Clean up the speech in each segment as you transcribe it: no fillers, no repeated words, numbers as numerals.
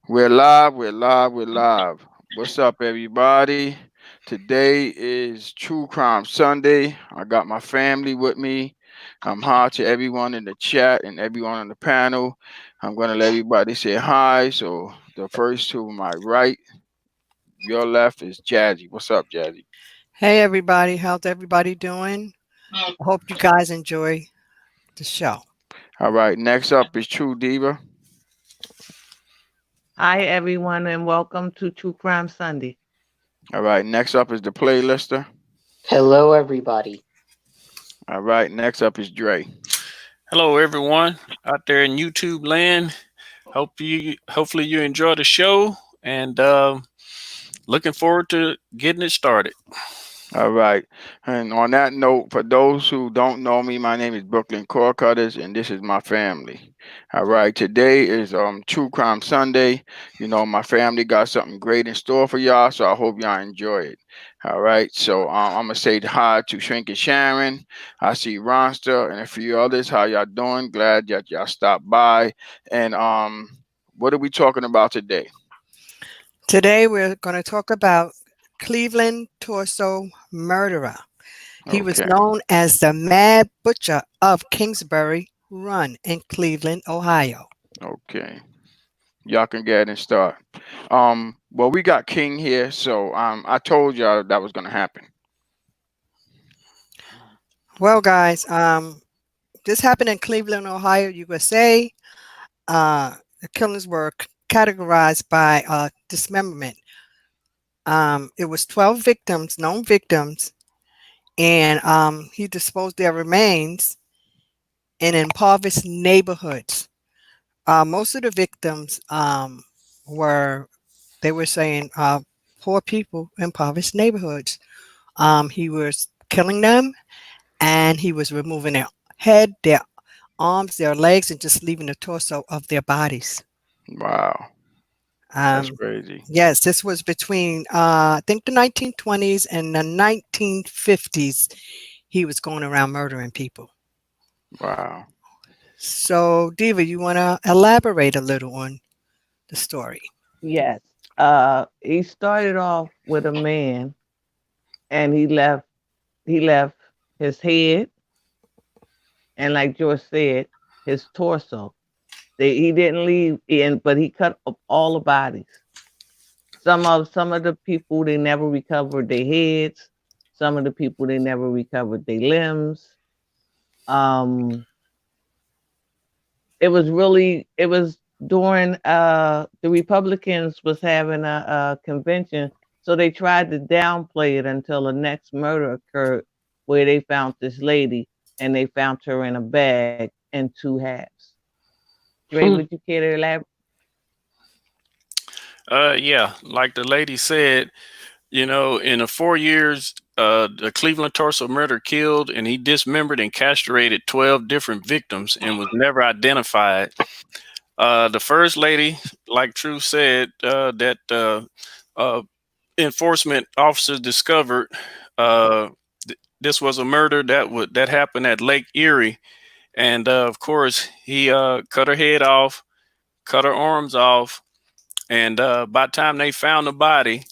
We're live, we're live, we're live. What's up, everybody? Today is True Crime Sunday. I got my family with me. I'm hi to everyone in the chat and everyone on the panel. I'm going to let everybody say hi. So, the first to my right, your left is Jazzy. What's up, Jazzy? Hey everybody, how's everybody doing? I hope you guys enjoy the show. All right, next up is True Diva. Hi, everyone, and welcome to True Crime Sunday. All right, next up is the playlister. Hello, everybody. All right, next up is Dre. Hello, everyone out there in YouTube land. Hopefully you enjoy the show, and looking forward to getting it started. All right. And on that note, for those who don't know me, my name is Brooklyn Core Cutters, and this is my family. All right. Today is True Crime Sunday. You know, my family got something great in store for y'all, so I hope y'all enjoy it. All right. So I'm gonna say hi to Shrink and Sharon. I see Ronster and a few others. How y'all doing? Glad that y'all stopped by. And what are we talking about today? Today we're going to talk about Cleveland torso murderer. He was Okay. known as the Mad Butcher of Kingsbury Run in Cleveland, Ohio. Okay. Y'all can get ahead and start. Well, we got King here, so I told y'all that was gonna happen. Well, guys, this happened in Cleveland, Ohio, USA. The killings were categorized by dismemberment. It was 12 victims, known victims, and he disposed their remains in impoverished neighborhoods. Most of the victims were, they were saying, poor people in impoverished neighborhoods. He was killing them, and he was removing their head, their arms, their legs, and just leaving the torso of their bodies. Wow, that's Um, crazy. yes, this was between, I think, the 1920s and the 1950s. He was going around murdering people. Wow. So, Diva, you want to elaborate a little on the story? Yes, he started off with a man, and he left his head, and like George said, his torso. He didn't leave in, but he cut up all the bodies. Some of the people they never recovered their heads. Some of the people they never recovered their limbs. Um, it was during the Republicans was having a convention, so they tried to downplay it until the next murder occurred, where they found this lady and they found her in a bag in two halves. Dre, would you care to elaborate? Yeah, like the lady said, in the 4 years, the Cleveland torso murder killed and he dismembered and castrated 12 different victims and was never identified. The first lady, like True said, that uh, enforcement officers discovered this was a murder that happened at Lake Erie, and of course he cut her head off, cut her arms off, and by the time they found the body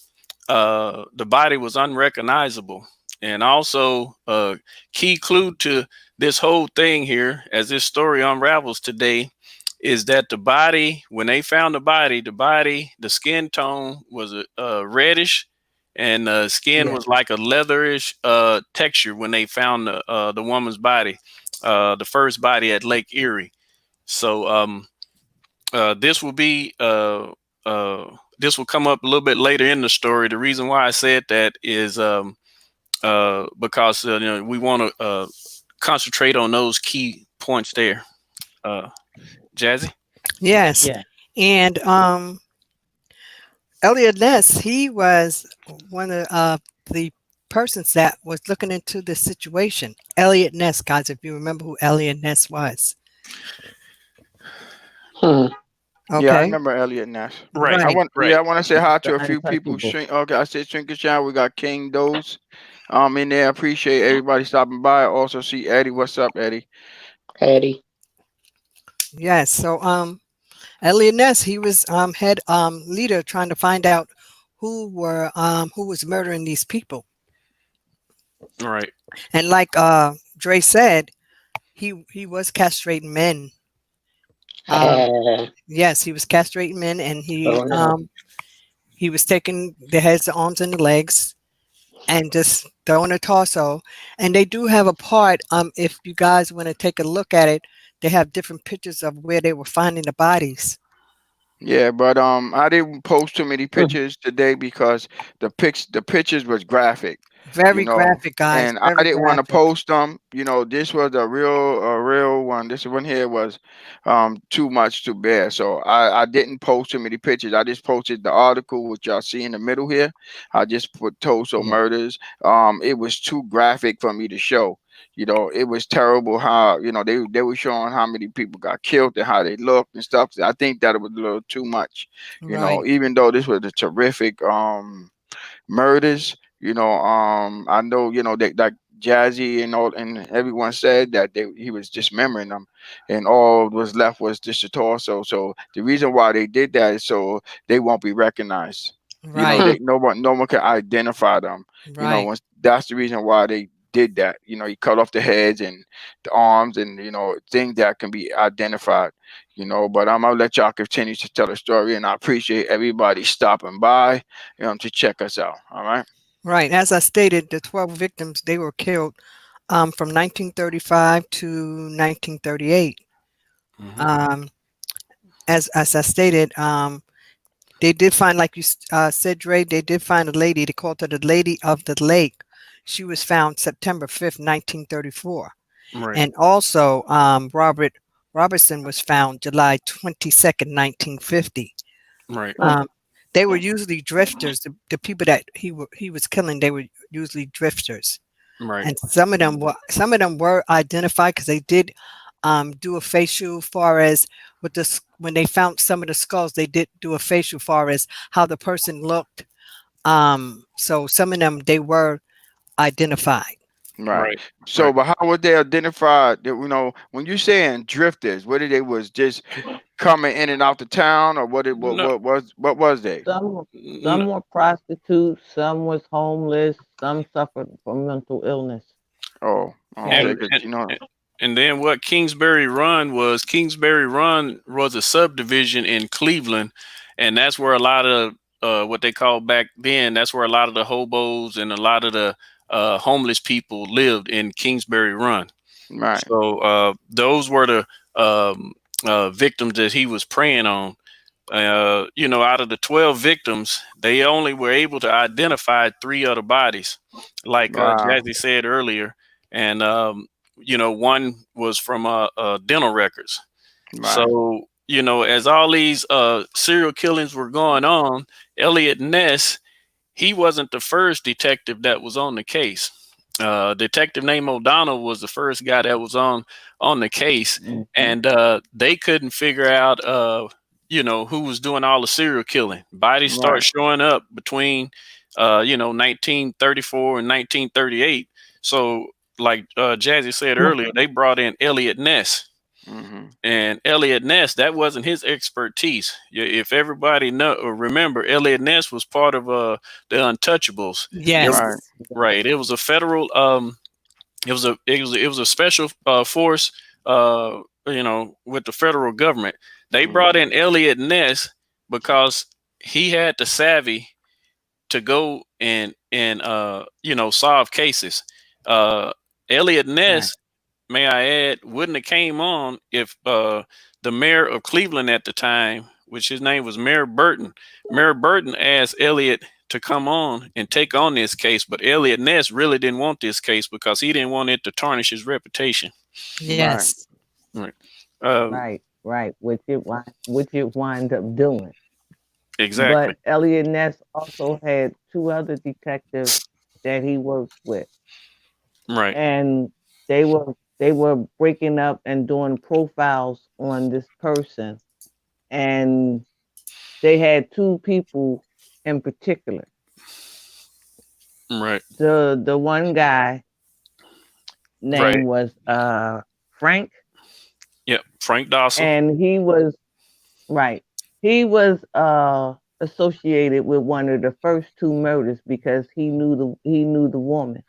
was unrecognizable. And also, a key clue to this whole thing here, as this story unravels today, is that the body, when they found the skin tone was reddish, and skin Yeah. was like a leatherish texture when they found the woman's body, the first body at Lake Erie. So this will be this will come up a little bit later in the story. The reason why I said that is because we want to concentrate on those key points there. Uh, Jazzy. Yes. Yeah. And Eliot Ness, he was one of the persons that was looking into this situation. Eliot Ness, guys, if you remember who Eliot Ness was. Hmm. Yeah, I Okay. remember Eliot Ness. Right, I Right. want, right. yeah, I want to say hi to The a few people. untouchable. Shrink. Okay, I said Shrink and Shine. We got King Dose, in there. Appreciate everybody stopping by. I also see Eddie. What's up, Eddie? Eddie. Yes. So Eliot Ness, he was head leader trying to find out who was murdering these people. Right. And like Dre said, he was castrating men. Um, Oh yes, he was castrating men, and no. he was taking the heads, the arms, and the legs, and just throwing a torso. And they do have a part. If you guys want to take a look at it, they have different pictures of where they were finding the bodies. Yeah, but I didn't post too many Mm. pictures today because the pictures was graphic, you Very know, graphic, guys. and I Very didn't want to graphic. post them. You know, this was a real one. This one here was too much to bear, so I didn't post too many pictures. I just posted the article which y'all see in the middle here. I just put Tulsa Yeah. murders. It was too graphic for me to show. You know, it was terrible how, they were showing how many people got killed and how they looked and stuff. I think that it was a little too much. Right. Even though this was a terrific murders. I know, that Jazzy and all and everyone said that he was dismembering them, and all was left was just a torso. So the reason why they did that is so they won't be recognized. Right. Hmm. No one can identify them. Right. That's the reason why they did that. He cut off the heads and the arms and things that can be identified. But I'm gonna let y'all continue to tell the story, and I appreciate everybody stopping by to check us out. All right. Right. As I stated, the 12 victims, they were killed from 1935 to 1938. Hmm. Um, as I stated, they did find, like you said, Dre, they did find a lady. They called her the Lady of the Lake. She was found September 5th, 1934. Right. And also, Robert Robertson was found July 22nd, 1950. Right. Mm. Um, they were usually drifters. The people that he was killing, they were usually drifters. Right. And some of them were identified because they did do a facial far as when they found some of the skulls, they did do a facial far as how the person looked. So some of them they were identified. Right. Right. So, Right. but how would they identify that? When you saying drifters, what they was just coming in and out the town, or what? No. What was they? Some were prostitutes, some was homeless, some suffered from mental illness. Oh, okay. and Like, Cause and and then what Kingsbury Run was a subdivision in Cleveland, and that's where a lot of what they called back then, that's where a lot of the hobos and a lot of the homeless people lived in Kingsbury Run. right, So those were the victims that he was preying on. Out of the 12 victims, they only were able to identify three other bodies, like wow, Jazzy said earlier. And, one was from dental records. right, So, as all these serial killings were going on, Eliot Ness, he wasn't the first detective that was on the case. Detective named O'Donnell was the first guy that was on the case, mhm. and they couldn't figure out, who was doing all the serial killing. Bodies start right, showing up between, 1934 and 1938. So, like Jazzy said earlier, they brought in Eliot Ness. mm-hmm, And Eliot Ness, that wasn't his expertise. If everybody know or remember, Eliot Ness was part of the Untouchables. It, right, Yes. right. It was a federal. It was a special force. With the federal government, they brought mm-hmm, in Eliot Ness because he had the savvy to go and solve cases. Uh, Eliot Right. Ness, may I add, wouldn't have came on if the mayor of Cleveland at the time, which his name was Mayor Burton. Mayor Burton asked Eliot to come on and take on this case, but Eliot Ness really didn't want this case because he didn't want it to tarnish his reputation. right, Yes. Right. Uh, Right, which it wind up doing. exactly. But Elliot Ness also had two other detectives that he worked with, Right. and they were breaking up and doing profiles on this person, and they had two people in particular. Right. The one guy Right. name was Frank, Yep. Frank Dawson. and he was Right. He was associated with one of the first two murders because he knew the woman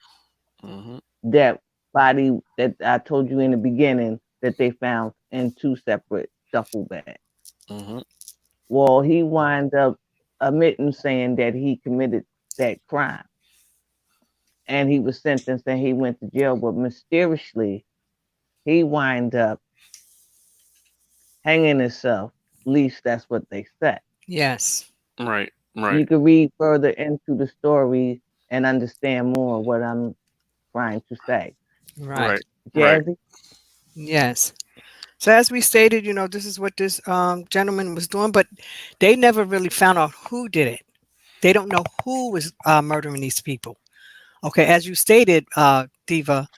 Hmm. that body that I told you in the beginning that they found in two separate duffel bags. Hmm. Well, he wound up admitting saying that he committed that crime and he was sentenced and he went to jail, but mysteriously he wind up hanging himself. At least that's what they said. Yes. Right. Right. You can read further into the story and understand more what I'm trying to say. Right. Right. Right. Jazzy? Yes. So as we stated, this is what this gentleman was doing, but they never really found out who did it. They don't know who was murdering these people. Okay, as you stated, Diva,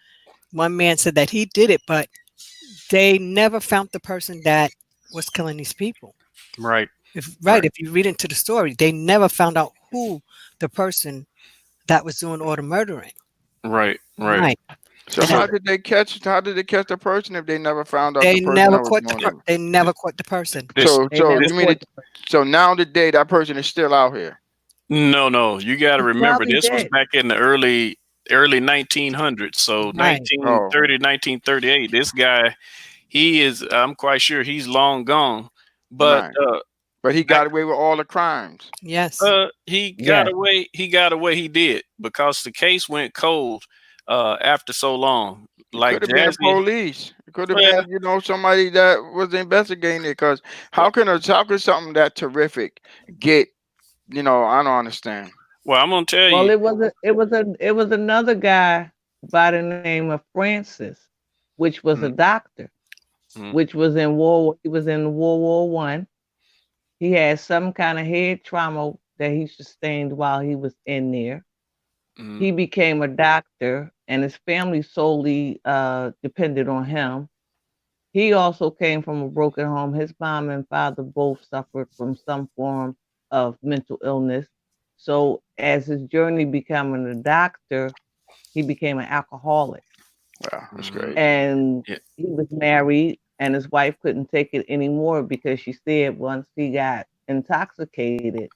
one man said that he did it, but they never found the person that was killing these people. Right. If you read into the story, they never found out who the person that was doing all the murdering. Right. Right. Right. So And So how did they catch the person if they never found out the they person never that was caught doing it? they never caught the person. this They So never you mean caught it, the person. so now today that person is still out here? no, you got to He's remember probably this was dead. back in the early 1900s. So Right. Oh, 1930, 1938. This guy, he is. I'm quite sure he's long gone. But right. But he back got away with all the crimes. Yes. he got Yes. away. He got away. He did because the case went cold after so long. It Like could have been the Jazzy. police. It could have Well, been, somebody that was investigating it. Because how could something that terrific get, I don't understand. well, I'm gonna tell Well, you. it was another guy by the name of Francis, which was a Mm, doctor, Mm, which was in he was in World War I. He had some kind of head trauma that he sustained while he was in there. mm, He became a doctor, and his family solely depended on him. He also came from a broken home. His mom and father both suffered from some form of mental illness. So, as his journey becoming a doctor, he became an alcoholic. wow, that's mm, crazy. And yeah, he was married, and his wife couldn't take it anymore because she said once he got intoxicated,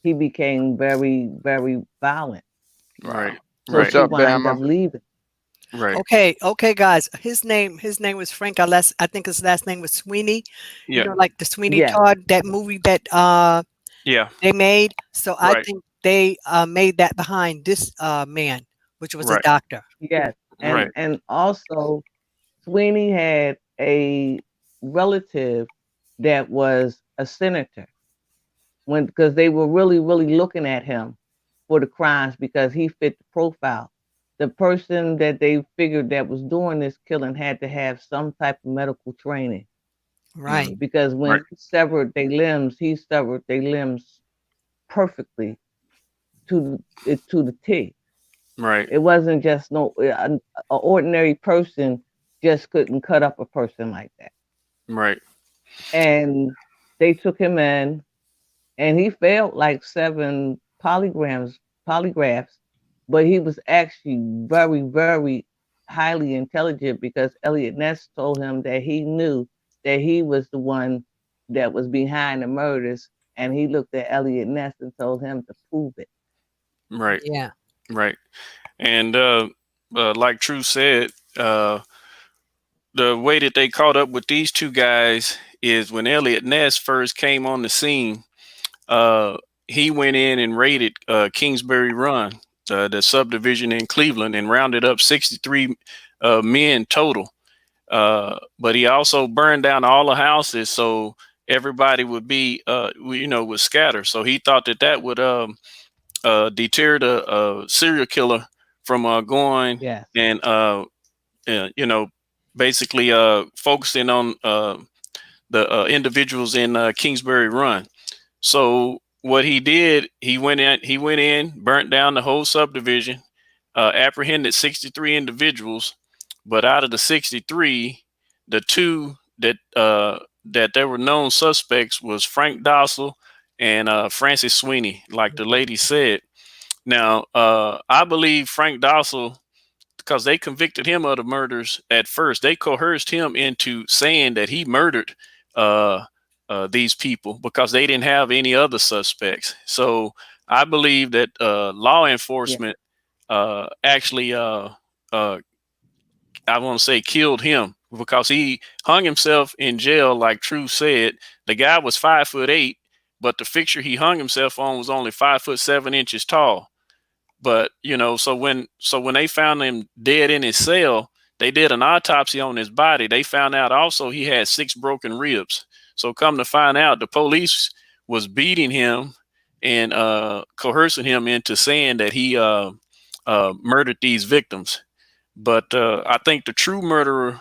he became very, very violent. Wow. right, So right, What's she up, wound Bama? up leaving. right. Okay, guys. His name was Frank. I think his last name was Sweeney. Yeah, Like the Sweeney Yes, Todd, that movie that yeah, they made. So I right, think they made that behind this man, which was a right, doctor. yes. And right, and also Sweeney had a relative that was a senator when because they were really, really looking at him for the crimes because he fit the profile. The person that they figured that was doing this killing had to have some type of medical training Right. mm, because right, when he severed their limbs perfectly to the T. right, It wasn't just no a ordinary person just couldn't cut up a person like that. right, And they took him in, and he failed like seven polygraphs, but he was actually very, very highly intelligent because Eliot Ness told him that he knew that he was the one that was behind the murders, and he looked at Eliot Ness and told him to prove it. right, Yeah. right. And like True said, the way that they caught up with these two guys is when Elliot Ness first came on the scene. Uh, he went in and raided Kingsbury Run, the subdivision in Cleveland, and rounded up 63 men total. But he also burned down all the houses so everybody would be, would scatter. So he thought that would deter the serial killer from going Yes. and basically focusing on the individuals in Kingsbury Run. So what he did, he went in, burnt down the whole subdivision, apprehended 63 individuals, but out of the 63, the two that there were known suspects was Frank Dossel and Francis Sweeney, like the lady said. Now, I believe Frank Dossel because they convicted him of the murders at first. They coerced him into saying that he murdered uh, these people because they didn't have any other suspects. So I believe that law Yeah. enforcement actually, I want to say, killed him because he hung himself in jail. Like True said, the guy was 5'8", but the fixture he hung himself on was only 5'7" tall. But so when they found him dead in his cell, they did an autopsy on his body. They found out also he had 6 broken ribs. So come to find out, the police was beating him and coercing him into saying that he murdered these victims. But I think the true murderer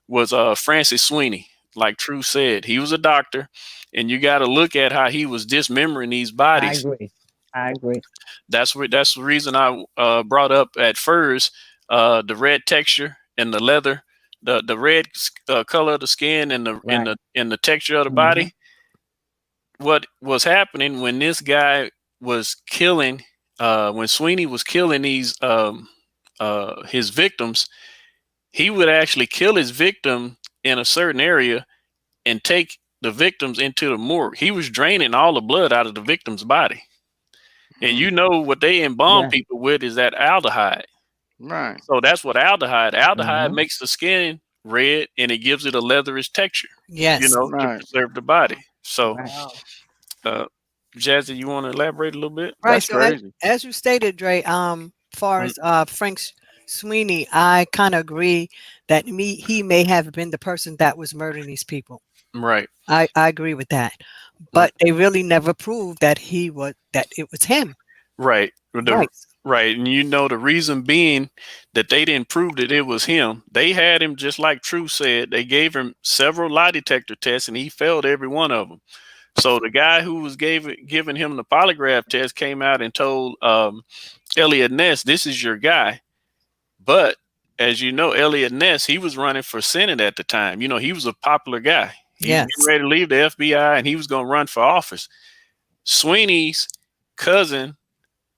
was Francis Sweeney. Like True said, he was a doctor, and you got to look at how he was dismembering these I bodies. agree. I agree. That's the reason I brought up at first the red texture and the leather, the red color of the skin and the Right. and the texture of the Mm-hmm. body. What was happening when this guy was killing, when Sweeney was killing these his victims, he would actually kill his victim in a certain area and take the victims into the morgue. He was draining all the blood out of the victim's body. And you know what they embalm Yeah. people with is that aldehyde. Right. So that's what aldehyde. Aldehyde Mm-hmm. makes the skin red and it gives it a leatherish texture, Yes. to Right. preserve the body. So, Right. Wow. Jazzy, you want to elaborate a little bit? Right. That's So as, crazy. as you stated, Dre, far Mm, as Frank Sweeney, I kind of agree that he may have been the person that was murdering these people. right. I agree with that. Mm, But they really never proved that it was him. right. Right. Right. And the reason being that they didn't prove that it was him. They had him just like True said. They gave him several lie detector tests and he failed every one of them. So the guy who was giving him the polygraph test came out and told Eliot Ness, "This is your guy." But as you know, Eliot Ness, he was running for Senate at the time. He was a popular guy. He was Yes. getting ready to leave the FBI and he was going to run for office. Sweeney's cousin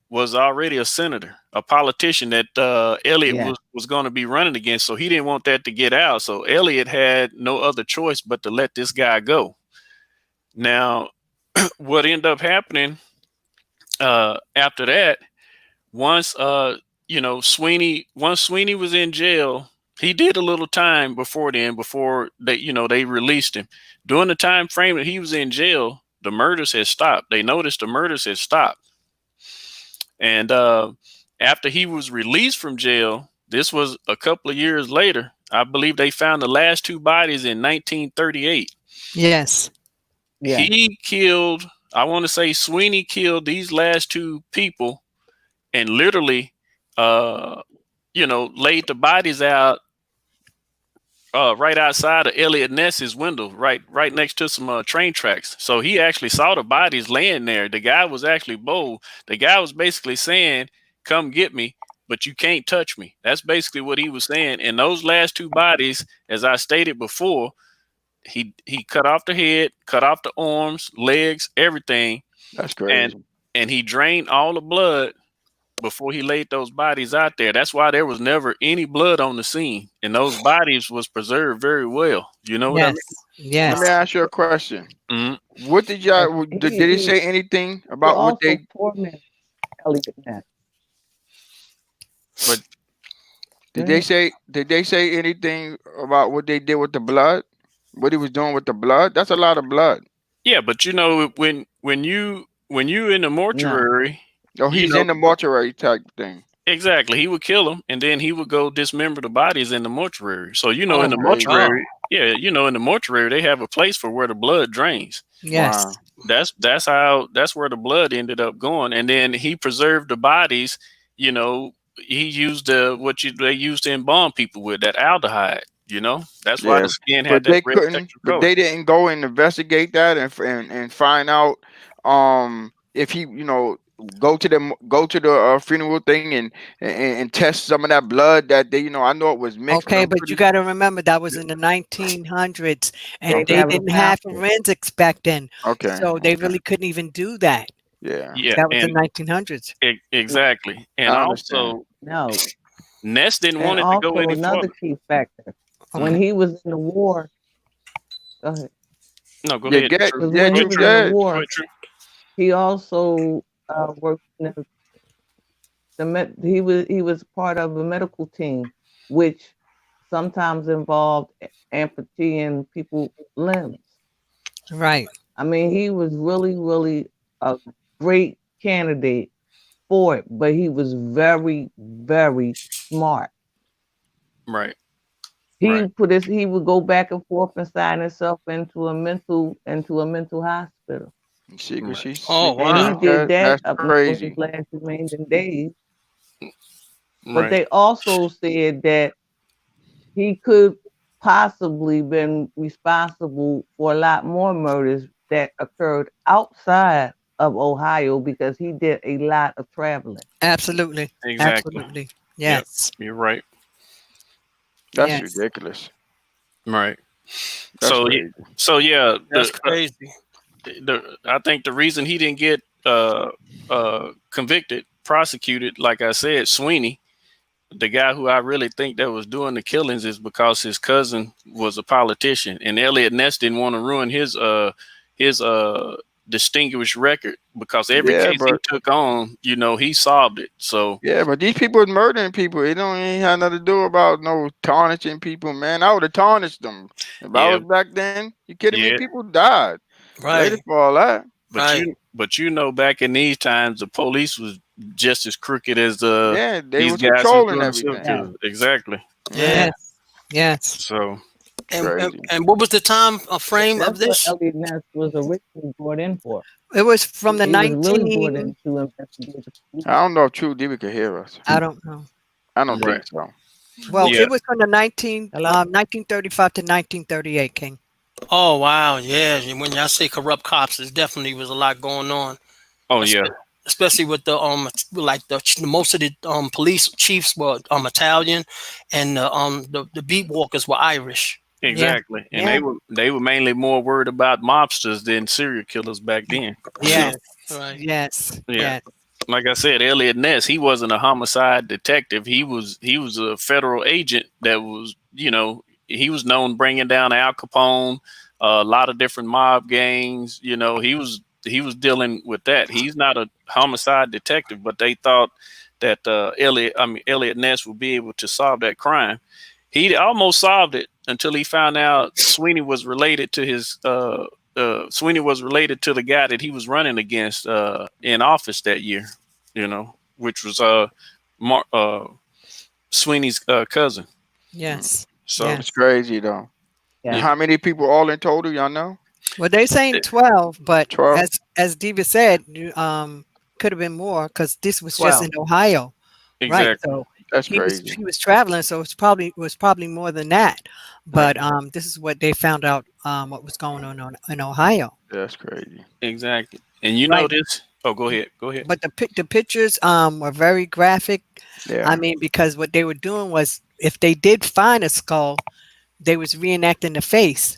was already a senator, a politician that Eliot Yeah. was going to be running against. So he didn't want that to get out. So Eliot had no other choice but to let this guy go. Now, what ended up happening after that, once Sweeney was in jail, he did a little time before they released him. During the time frame that he was in jail, the murders had stopped. They noticed the murders had stopped. And after he was released from jail, this was a couple of years later, I believe they found the last 2 bodies in 1938. Yes. Yeah. He killed, I want to say Sweeney killed these last 2 people and literally, laid the bodies out right outside of Eliot Ness's window, right next to some train tracks. So he actually saw the bodies laying there. The guy was actually bold. The guy was basically saying, "Come get me, but you can't touch me." That's basically what he was saying. And those last 2 bodies, as I stated before, he cut off the head, cut off the arms, legs, everything, That's and crazy. he drained all the blood before he laid those bodies out there. That's why there was never any blood on the scene, and those bodies was preserved very well. You know what I Yes. mean? Let me Yes. ask you a question. Mhm. What did And y'all did it say anything he about what also they? tormented Eliot Ness. But Go did they ahead. say anything about what they did with the blood? What he was doing with the blood? That's a lot of blood. Yeah, but when you in the No. mortuary, Oh, you he's know in the mortuary type thing. exactly. He would kill them, and then he would go dismember the bodies in the mortuary. So in That's the Oh my crazy. God. mortuary, yeah, in the mortuary they have a place for where the blood drains. Yes. Wow. That's where the blood ended up going, and then he preserved the bodies. He used they used to embalm people with that aldehyde. That's why Yeah. the skin had But that they red couldn't. texture But color. they didn't go and investigate that and find out if he go to the funeral thing and test some of that blood that they I know it was mixed. Okay, I'm but you pretty. got to remember that was in the 1900s, They and they Okay. never didn't have found it. forensics back then, Okay. so they Okay. really couldn't even do that. Yeah. Yeah, That was the and 1900s. exactly, and I understand. also No. Ness didn't And want it to go also any another further. key factor. When Okay. he was in the war, go ahead. No, go Yeah, ahead. get True. Because yeah, when Go he ahead, you was True. in the good. Go war, ahead, True. he also worked in he was part of a medical team, which sometimes involved amputating people limbs. Right. I mean, he was really, really a great candidate for it, but he was very, very smart. Right. He Right. he would go back and forth and sign himself into a mental hospital. You see, cause Right. she Oh And he wow. said did that. that That's up until his crazy. last remaining days. But Right. they also said that he could possibly been responsible for a lot more murders that occurred outside of Ohio because he did a lot of traveling. Absolutely. Exactly. Absolutely. Yep. Yes. You're right. That's Yes. ridiculous. Right. That's So, crazy. so yeah, That's crazy. I think the reason he didn't get convicted, prosecuted, like I said, Sweeney, the guy who I really think that was doing the killings, is because his cousin was a politician, and Eliot Ness didn't want to ruin his distinguished record, because every Yeah, case he but took on, he solved it. So yeah, but these people is murdering people. It don't ain't had nothing to do about no tarnishing people, man. I would have tarnished them if I yeah, was back then. You kidding me? yeah. People died. Ready Right. for all that? But Right. back in these times, the police was just as crooked as Yeah, they these was guys who's controlling doing the civil everything. Yeah. killings. Exactly. Yeah. Yeah, Yes. Yes. So And crazy. and what was the time frame of That's what this? Elliot Ness was originally brought in for. It was from the He was really brought 19, in to investigate the police. I don't know if True Diva could hear us. I don't know. I don't right. think so. Well, Yeah. it was from the Hello? 1935 to 1938, King. Oh wow. Yeah. And when y'all say corrupt cops, there definitely was a lot going on. Oh yeah. Espe- Especially with the like the most of the police chiefs were Italian, and the beat walkers were Irish. Yeah. Exactly. And Yeah. they were mainly more worried about mobsters than serial killers back then. Yes. Right. Yes. Yeah. Yes. Like I said, Eliot Ness, he wasn't a homicide detective. He was a federal agent that was, he was known bringing down Al Capone, a lot of different mob gangs. He was dealing with that. He's not a homicide detective, but they thought that Eliot Ness would be able to solve that crime. He almost solved it until he found out Sweeney was related to the guy that he was running against in office that year, which was Sweeney's cousin. Yes. So It's Yes. crazy though. And Yeah. yeah, how many people all in total? Y'all know? Well, they're saying 12, but 12. as Diva said, could have been more because this was just 12. in Ohio, right? exactly. So That's he was crazy. he was traveling, so it was probably more than that. Right. But this is what they found out what was going on in Ohio. That's crazy. Exactly. And you know Right. this. Oh, go ahead. Go ahead. But the pictures were very graphic. I Yeah. mean, because what they were doing was if they did find a skull, they was reenacting the face.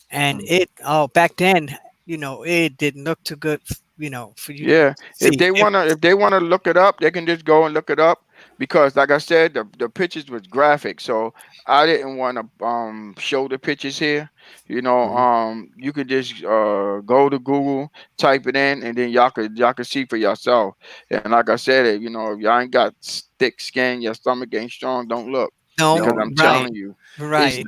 And Mm. back then, it didn't look too good, for you to Yeah. If see. they wanna look it up, they can just go and look it up because like I said, the pictures was graphic. So I didn't want to show the pictures here. Mhm. You could just go to Google, type it in, and then y'all could see for yourself. And like I said, if y'all ain't got thick skin, your stomach ain't strong, don't look because No, I'm right, telling you, it's right.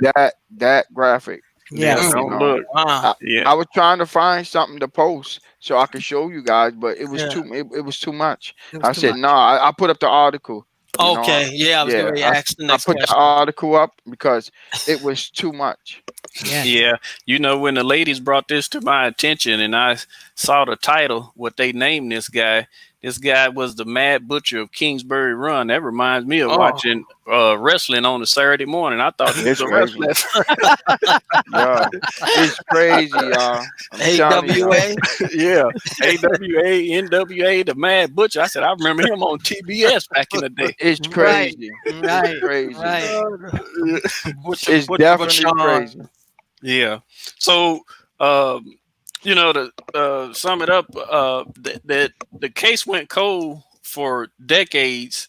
that graphic. Yeah, Mm. Yes, You don't know. look. Wow. I, Yeah. I was trying to find something to post so I could show you guys, but Yeah. it was too much. it was I too said, much. no, I put up the article. Okay. Yeah, I was Yeah, going to ask the I next put the question. article up because it was too much. Yes. Yeah. When the ladies brought this to my attention and I saw the title, what they named this guy was the Mad Butcher of Kingsbury Run. That reminds me of Oh, watching wrestling on a Saturday morning. I thought he was It's a crazy. wrestler. Yeah, it's crazy, y'all. I'm telling y'all. AWA. Yeah. AWA, NWA, the Mad Butcher. I said, I remember him on TBS back in the day. It's Right, crazy. It's right, crazy. right. It's Butcher definitely Bashan. crazy. Yeah. So, to sum it up, that the case went cold for decades,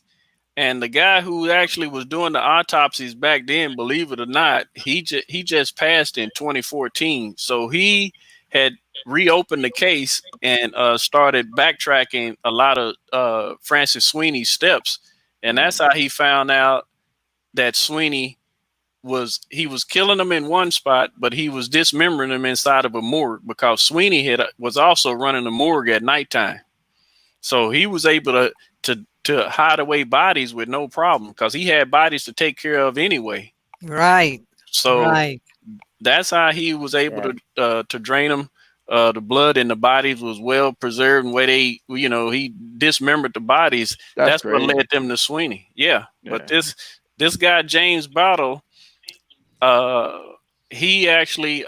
and the guy who actually was doing the autopsies back then, believe it or not, he just passed in 2014. So had reopened the case and started backtracking a lot of Francis Sweeney's steps, and that's how he found out that Sweeney was killing them in one spot, but he was dismembering them inside of a morgue because Sweeney was also running the morgue at nighttime. So he was able to hide away bodies with no problem because he had bodies to take care of anyway. Right. So Right. that's how he was able to drain them. The blood in the bodies was well preserved, and where they, he dismembered the bodies. That's That's what crazy. led them to Sweeney. Yeah, but Yeah. this guy James Bottle, uh, he actually,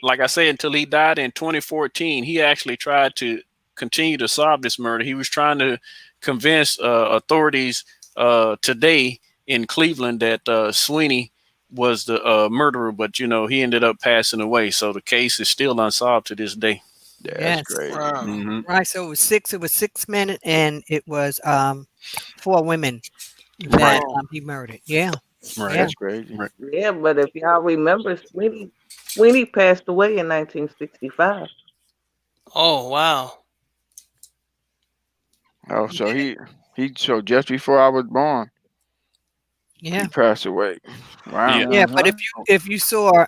like I said, until he died in 2014, he actually tried to continue to solve this murder. He was trying to convince authorities today in Cleveland that Sweeney was the murderer, but he ended up passing away. So the case is still unsolved to this day. Yeah, that's Yes. crazy. Wow. Mm-hmm. Right. So it was 6 men, and it was 4 women Right. that he murdered. Yeah. Right. Yeah. That's crazy. Right. Yeah, but if y'all remember, Sweeney passed away in 1965. Oh, wow. Oh, so so just before I was born, Yeah. he passed away. Wow. Yeah. Yeah. But Uh-huh. if you saw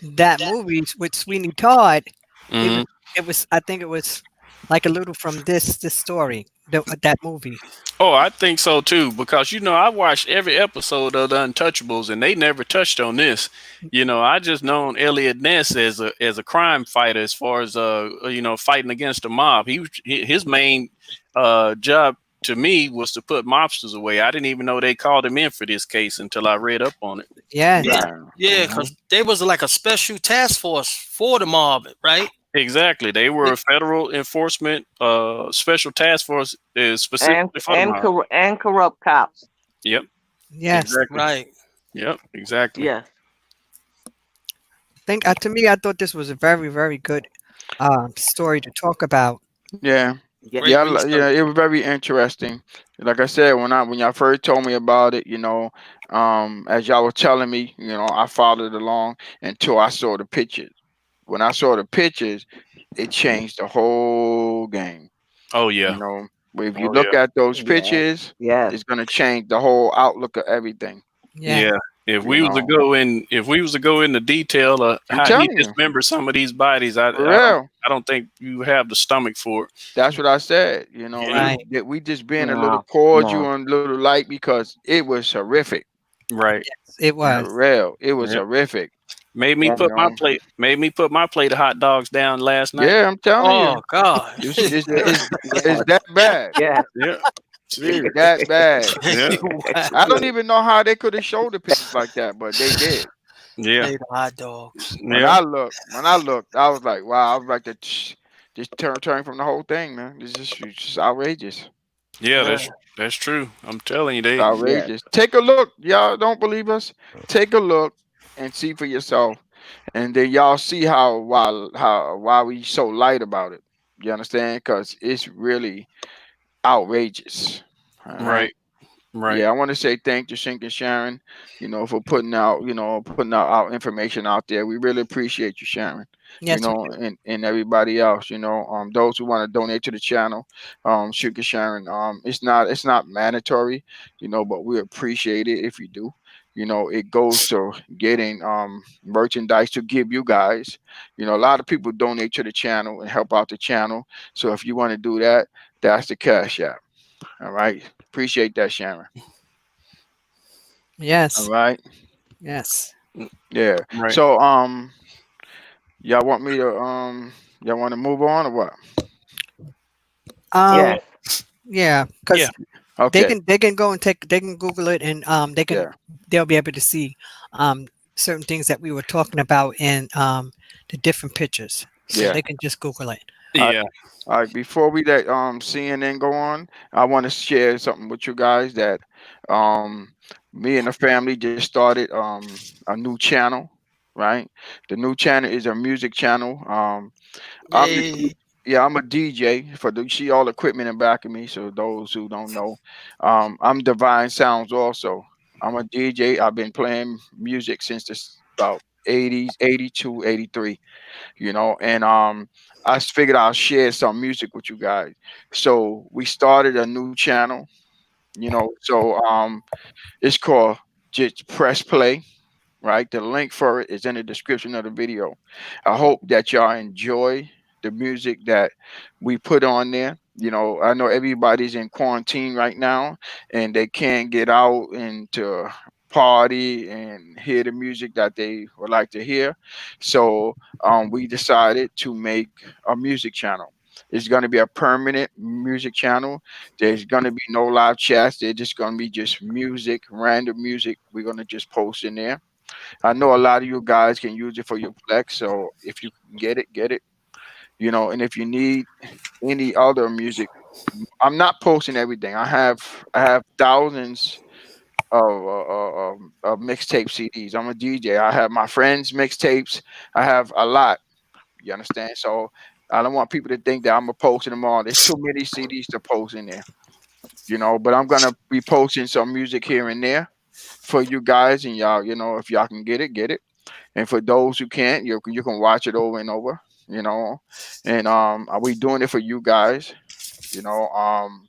that movie with Sweeney Todd, Mm-hmm. it was I think it was like a little from this story, that movie. Oh, I think so too, because I watched every episode of the Untouchables, and they never touched on this. I just known Eliot Ness as a crime fighter, as far as fighting against the mob. His main job to me was to put mobsters away. I didn't even know they called him in for this case until I read up on it. Yes. Yeah, Wow. yeah, because there was like a special task force for the mob, right? Exactly, they were a federal enforcement special task force specifically for the And mob. and corrupt cops. Yep, Yes. exactly. Right. Yep, exactly. Yes. To me, I thought this was a very, very good story to talk about. Yeah. Yes. Great Yeah, research. it was very interesting. Like I said, when y'all first told me about it, as y'all were telling me, I followed along until I saw the pictures. When I saw the pictures, it changed the whole game. Oh You yeah. know, if you Oh look yeah. at those Yes. pictures, Yes. it's gonna change the whole outlook of everything. Yeah. Yeah. If You we was to know, go into detail of I'm how he telling you, dismembered some of these bodies, I for I don't real. I don't think you have the stomach for it. That's what I said. Yeah. Right. That we just being a little No. cordial No. and a little light because it was horrific. Right. It For was. real, it was Yep. horrific. Made me Yes. You put my know, plate of hot dogs down last night. yeah, I'm telling you, Oh God. it's Yes. that bad. Yes. Yeah. It's Serious. that bad. Yeah. I don't even know how they could have showed the pictures like that, but they did. Yeah. Plate of hot dogs. Yeah. When I looked, I was like, wow. I was like, just turn from the whole thing, man. It's just outrageous. Yeah, Yeah. that's true. I'm telling you, It's Yes. outrageous. Take a look, y'all. Don't believe us? Take a look and see for yourself, and then y'all see why we so light about it. You understand? Because it's really outrageous. All right. right, right, Yeah, I want to say thank you, Shink and Sharon, for putting out our information out there. We really appreciate you, Sharon. Yes. And everybody else, those who want to donate to the channel, Shink and Sharon, it's not mandatory, but we appreciate it if you do. It goes to getting merchandise to give you guys. A lot of people donate to the channel and help out the channel. So if you want to do that, that's the cash app. All right. Appreciate that, Sharon. All Yes. right. Yes. Yeah. right. So y'all want me to y'all want to move on or what? Um. Yes. Yeah. Because Yeah. Okay. they can go and they can Google it, and Yeah. they'll be able to see certain things that we were talking about in the different pictures. So Yeah. they can just Google it. All Yeah. right. Before we let CNN go on, I want to share something with you guys that um me and the family just started a new channel. Right. The new channel is a music channel. I'm the Yay. Yeah, I'm a DJ for the see all equipment in back of me. So those who don't know, I'm Divine Sounds also. I'm a DJ. I've been playing music since about 80s, 82, 83. And I figured I'll share some music with you guys. So we started a new channel, so it's called just press play, right? The link for it is in the description of the video. I hope that y'all enjoy the music that we put on there. I know everybody's in quarantine right now and they can't get out and to party and hear the music that they would like to hear. So we decided to make a music channel. It's going to be a permanent music channel. There's going to be no live chats. There's just going to be just music, random music. We're going to just post in there. I know a lot of you guys can use it for your Plex, so if you can get it, get it. And if you need any other music, I'm not posting everything. I have thousands of mixtape CDs. I'm a DJ. I have my friends' mixtapes. I have a lot. You understand? So I don't want people to think that I'm gonna posting them all. There's too many CDs to post in there. But I'm gonna be posting some music here and there for you guys and y'all. If y'all can get it, get it. And for those who can't, you can watch it over and over. You know, and are we doing it for you guys? You know, um,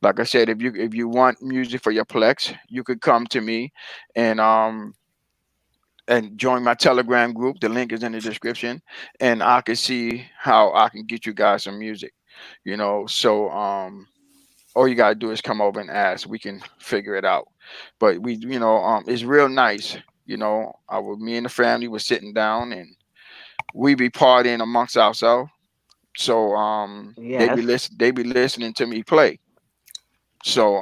like I said, if you want music for your Plex, you could come to me and join my Telegram group. The link is in the description, and I can see how I can get you guys some music. So all you gotta do is come over and ask. We can figure it out. But it's real nice. Me and the family were sitting down and we be partying amongst ourselves. So Yes. they be listening to me play. So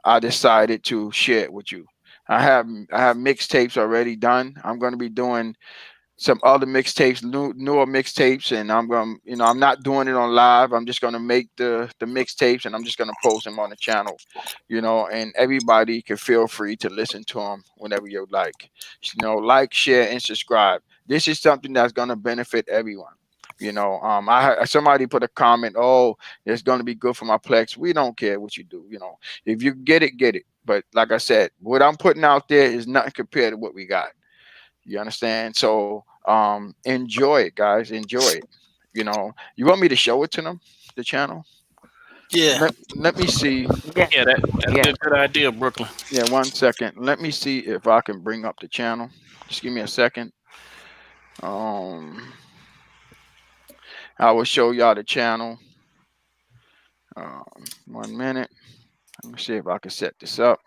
I decided to share it with you. I have mixtapes already done. I'm going to be doing some other mixtapes, newer mixtapes, and I'm not doing it on live. I'm just gonna make the mixtapes, and I'm just gonna post them on the channel, and everybody can feel free to listen to them whenever you like. Like, share, and subscribe. This is something that's gonna benefit everyone. Somebody put a comment, oh, it's gonna be good for my Plex. We don't care what you do. If you get it, get it. But like I said, what I'm putting out there is nothing compared to what we got. You understand? So enjoy it, guys. Enjoy it. You want me to show it to them, the channel? Yeah. Let me see. Yes. Yeah, that'd be Yes. a good idea, Brooklyn. Yeah, 1 second. Let me see if I can bring up the channel. Just give me a second. Um, I will show y'all the channel. 1 minute. Let me see if I can set this up.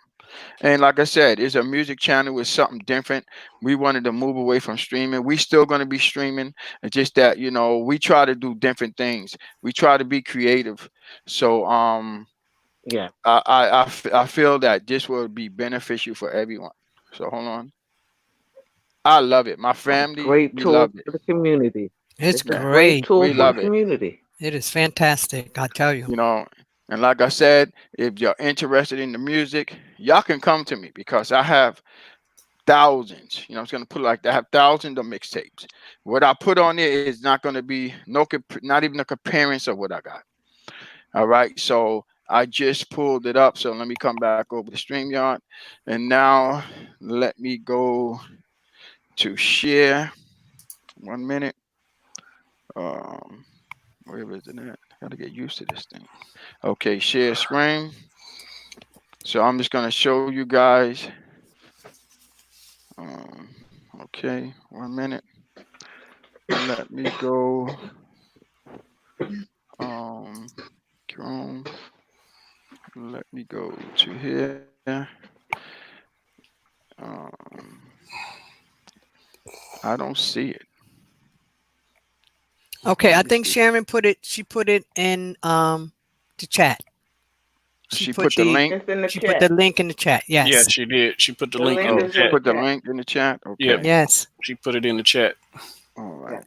And like I said, it's a music channel with something different. We wanted to move away from streaming. We still going to be streaming. It's just that we try to do different things. We try to be creative. So Yes. I feel that this will be beneficial for everyone. So hold on. I love it. My A family, great we tool love it. for the community. It's It's a great great. tool We for the love it. community. It is fantastic. I tell you. You know, and like I said, if you're interested in the music, y'all can come to me because I have thousands. I'm just gonna put it like that. I have thousands of mixtapes. What I put on there is not gonna be not even a comparison of what I got. All right. So I just pulled it up. So let me come back over to StreamYard, and now let me go to share. 1 minute. Um, where is it at? Gotta get used to this thing. Okay, share screen. So I'm just gonna show you guys. Um, okay, 1 minute. Let me go. Um, Chrome. Let me go to here. Um, I don't see it. Okay, Let I me think see. Sharon put it. She put it in the chat. She She put put the the link. It's in the she put the chat. link in the chat. Yeah, Yes. she did. She put the The link link in the Oh, is she in chat. the put the chat. link in the chat. Yep, Okay. Yes. she put it in the chat. All right. Yes.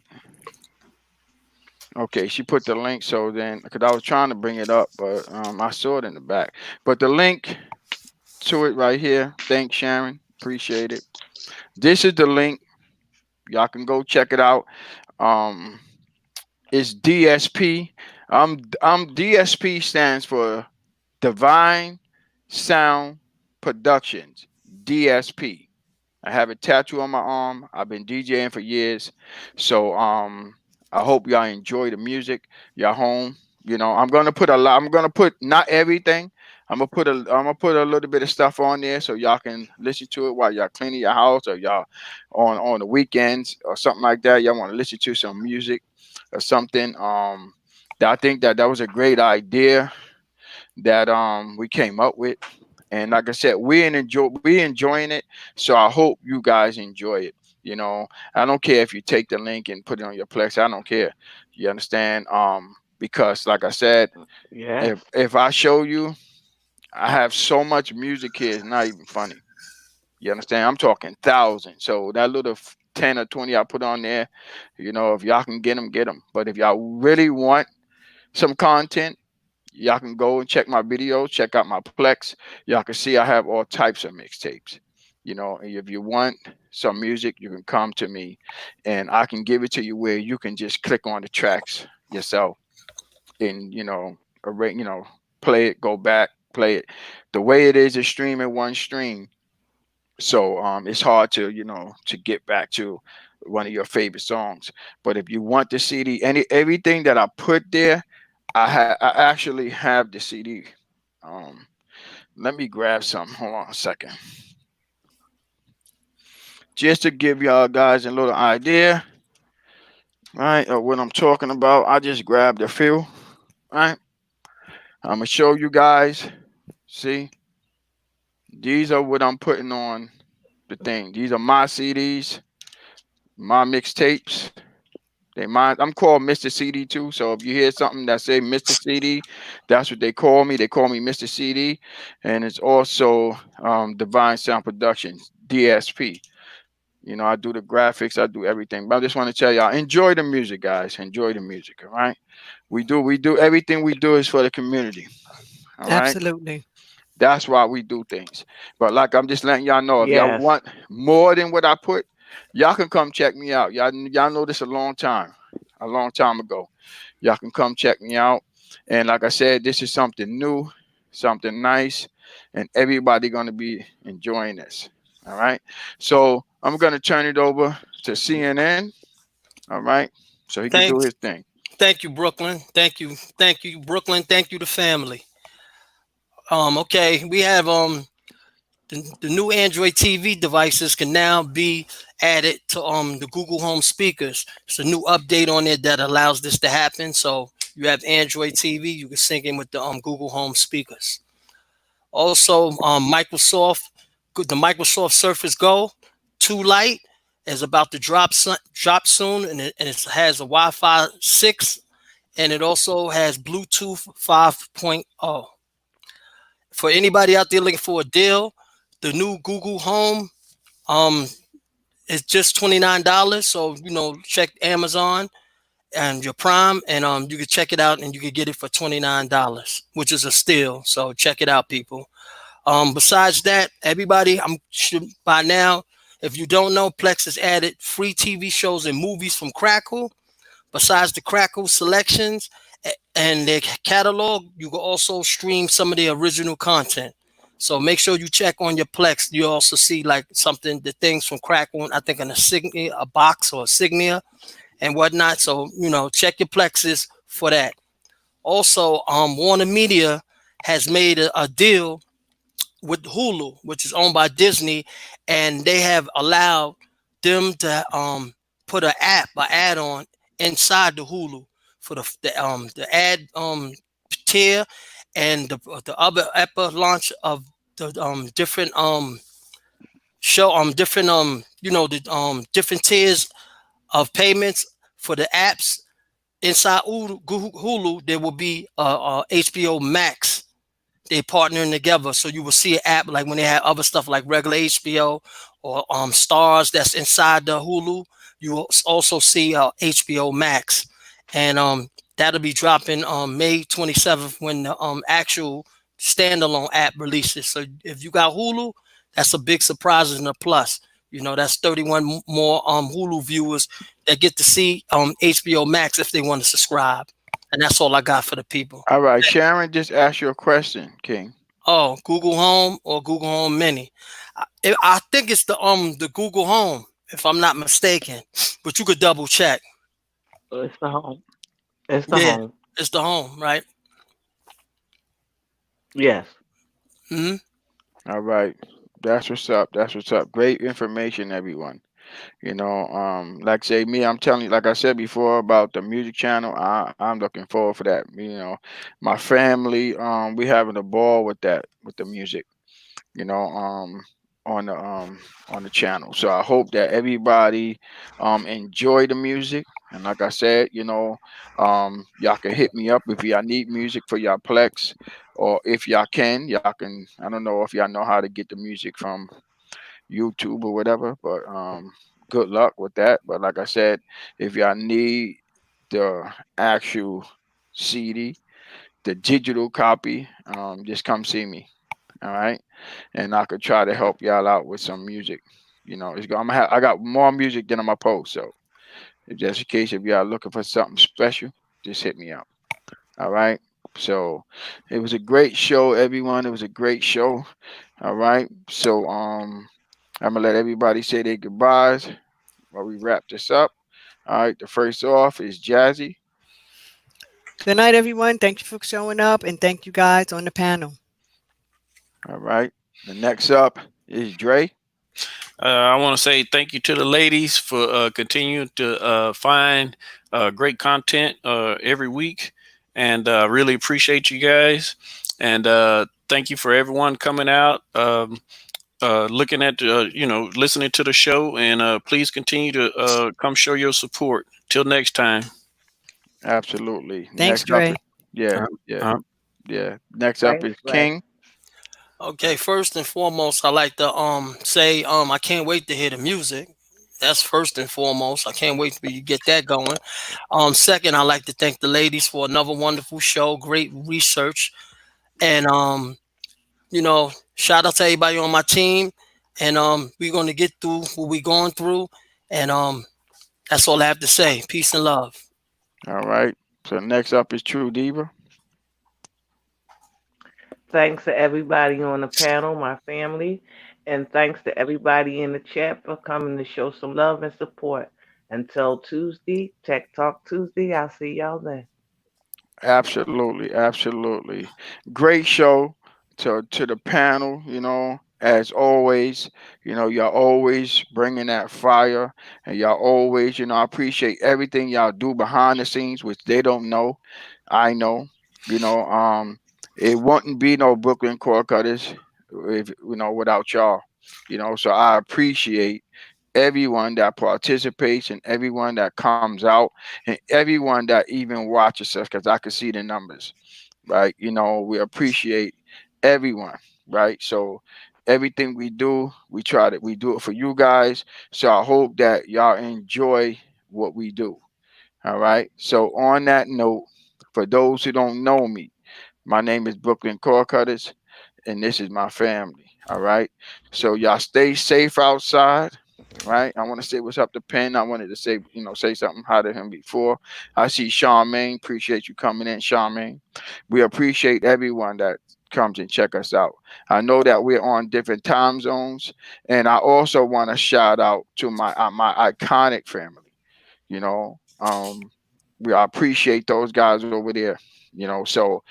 Okay, she put the link. So then, because I was trying to bring it up, but I saw it in the back. But the link to it right here. Thanks, Sharon. Appreciate it. This is the link. Y'all can go check it out. Um, it's DSP. DSP stands for Divine Sound Productions. DSP. I have a tattoo on my arm. I've been DJing for years. So I hope y'all enjoy the music. Y'all home. You know, I'm gonna put a lot. I'm gonna put not everything. I'm gonna put a little bit of stuff on there so y'all can listen to it while y'all cleaning your house or y'all on the weekends or something like that. Y'all want to listen to some music or something. That I think that was a great idea that we came up with. And like I said, we enjoying it. So I hope you guys enjoy it. You know, I don't care if you take the link and put it on your Plex. I don't care. You understand? Because like I said, Yes. if I show you, I have so much music here, it's not even funny. You understand? I'm talking thousands. So that little 10 or 20 I put on there, you know, if y'all can get them, get them. But if y'all really want some content, y'all can go and check my videos, check out my Plex. Y'all can see I have all types of mixtapes. You know, and if you want some music, you can come to me and I can give it to you where you can just click on the tracks yourself and, you know, play it, go back, play it. The way it is streaming one stream. So it's hard to, to get back to one of your favorite songs. But if you want the CD, everything that I put there, I actually have the CD. Um, Let me grab some. Hold on a second. Just to give y'all guys a little idea, right, of what I'm talking about. I just grabbed a few, right? I'm gonna show you guys. See, these are what I'm putting on the thing. These are my CDs, my mixtapes. They mine. I'm called Mr. CD too. So if you hear something that say Mr. CD, that's what they call me. They call me Mr. CD, and it's also Divine Sound Productions (DSP). You know, I do the graphics, I do everything. But I just want to tell y'all, enjoy the music, guys. Enjoy the music. All right. We do everything we do is for the community. All right. Absolutely. That's why we do things. But like I'm just letting y'all know, if y'all Yes. want more than what I put, y'all can come check me out. Y'all know this a long time ago. Y'all can come check me out. And like I said, this is something new, something nice, and everybody gonna be enjoying this. All right. So I'm gonna turn it over to CNN. All right. So he can do Thanks. his thing. Thank you, Brooklyn. Thank you, Brooklyn. Thank you, the family. Okay, we have the new Android TV devices can now be added to the Google Home speakers. It's a new update on it that allows this to happen. So you have Android TV, you can sync in with the Google Home speakers. Also, the Microsoft Surface Go 2 Lite is about to drop soon, and it has a Wi-Fi 6, and it also has Bluetooth 5.0. For anybody out there looking for a deal, the new Google Home um is just $29. So check Amazon and your Prime, and you can check it out, and you can get it for $29, which is a steal. So check it out, people. Besides that, everybody, I'm sure by now, if you don't know, Plex has added free TV shows and movies from Crackle. Besides the Crackle selections and their catalog, you can also stream some of the original content. So make sure you check on your Plex. You also see like the things from Crackle, I think in a box or a Signia and whatnot. So, check your Plexes for that. Also, Warner Media has made a deal with Hulu, which is owned by Disney, and they have allowed them to put an add-on inside the Hulu for the ad tier and the other upper launch of the different show different the different tiers of payments for the apps inside Hulu. There will be HBO Max. They're partnering together, so you will see an app like when they have other stuff like regular HBO or Stars that's inside the Hulu. You will also see HBO Max, and that'll be dropping on May 27th when the actual standalone app releases. So if you got Hulu, that's a big surprise and a plus. That's 31 more Hulu viewers that get to see HBO Max if they want to subscribe. And that's all I got for the people. All right. Sharon just asked you a question, King. Oh, Google Home or Google Home Mini. I think it's the Google Home, if I'm not mistaken. But you could double check. It's the home. It's the Yeah, home. it's the Home, right? Yes. Hmm. All right. That's what's up. That's what's up. Great information, everyone. Like say me, I'm telling you, like I said before about the music channel, I'm looking forward for that. My family, we having a ball with that, with the music, you know, on the channel. So I hope that everybody enjoy the music. And like I said, y'all can hit me up if y'all need music for y'all plex, or if y'all can, y'all can. I don't know if y'all know how to get the music from YouTube or whatever. But good luck with that. But like I said, if y'all need the actual CD, the digital copy, just come see me. All right, and I could try to help y'all out with some music. I got more music than I'm gonna post. So if just in case if y'all looking for something special, just hit me up. All right. So it was a great show, everyone. It was a great show. All right. So I'm gonna let everybody say their goodbyes while we wrap this up. All right, the first off is Jazzy. Good night, everyone. Thank you for showing up, and thank you guys on the panel. All right, the next up is Dre. I want to say thank you to the ladies for continuing to find great content every week, and really appreciate you guys. And thank you for everyone coming out, looking at, listening to the show, and please continue to come show your support. Till next time. Absolutely. Thanks, Next up is Dre. yeah, Uh, yeah, uh, yeah. Next up Thanks, is Ray. King. Okay, first and foremost, I like to say I can't wait to hear the music. That's first and foremost. I can't wait till you get that going. Second, I like to thank the ladies for another wonderful show, great research, and shout out to everybody on my team. And we're gonna get through what we're going through, and that's all I have to say. Peace and love. All right. So next up is True Diva. Thanks to everybody on the panel, my family, and thanks to everybody in the chat for coming to show some love and support. Until Tuesday, Tech Talk Tuesday, I'll see y'all then. Absolutely, absolutely. Great show to the panel, as always, y'all always bringing that fire, and y'all always, I appreciate everything y'all do behind the scenes, which they don't know. I know, you know, um, it wouldn't be no Brooklyn core cutters if, without y'all, so I appreciate everyone that participates and everyone that comes out and everyone that even watches us because I can see the numbers, right? We appreciate everyone, right? So everything we do, we do it for you guys. So I hope that y'all enjoy what we do. All right. So on that note, for those who don't know me, my name is Brooklyn Core Cutters, and this is my family. All right. So y'all stay safe outside. Right. I want to say what's up to Penn. I wanted to say, say something hi to him before. I see Charmaine. Appreciate you coming in, Charmaine. We appreciate everyone that comes and check us out. I know that we're on different time zones, and I also want to shout out to my iconic family. You know, I appreciate those guys over there. So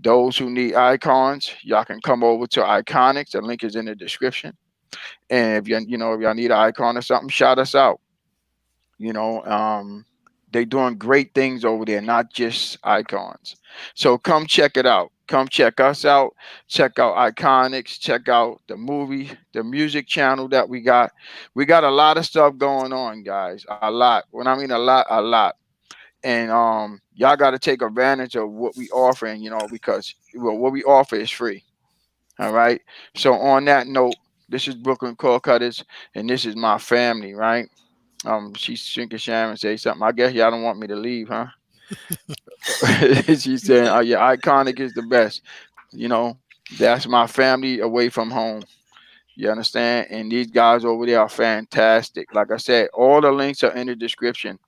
those who need icons, y'all can come over to Iconics. The link is in the description. And if y'all need an icon or something, shout us out. You know, they doing great things over there, not just icons. So come check it out. Come check us out. Check out Iconics. Check out the music channel that we got. We got a lot of stuff going on, guys. A lot. When I mean a lot, a lot. And y'all got to take advantage of what we offering, because what we offer is free. All right. So on that note, this is Brooklyn Core Cutters, and this is my family, right? She's drinking Sharon say something. I guess y'all don't want me to leave, huh? She's saying, "Oh yeah, iconic is the best." That's my family away from home. You understand? And these guys over there are fantastic. Like I said, all the links are in the description.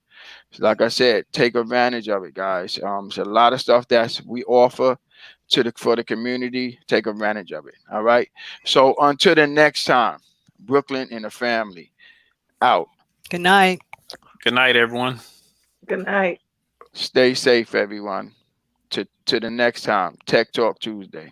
Like I said, take advantage of it, guys. It's a lot of stuff that we offer. for the community, take advantage of it. All right. So until the next time, Brooklyn and the family out. Good night. Good night, everyone. Good night. Stay safe, everyone. To the next time, Tech Talk Tuesday.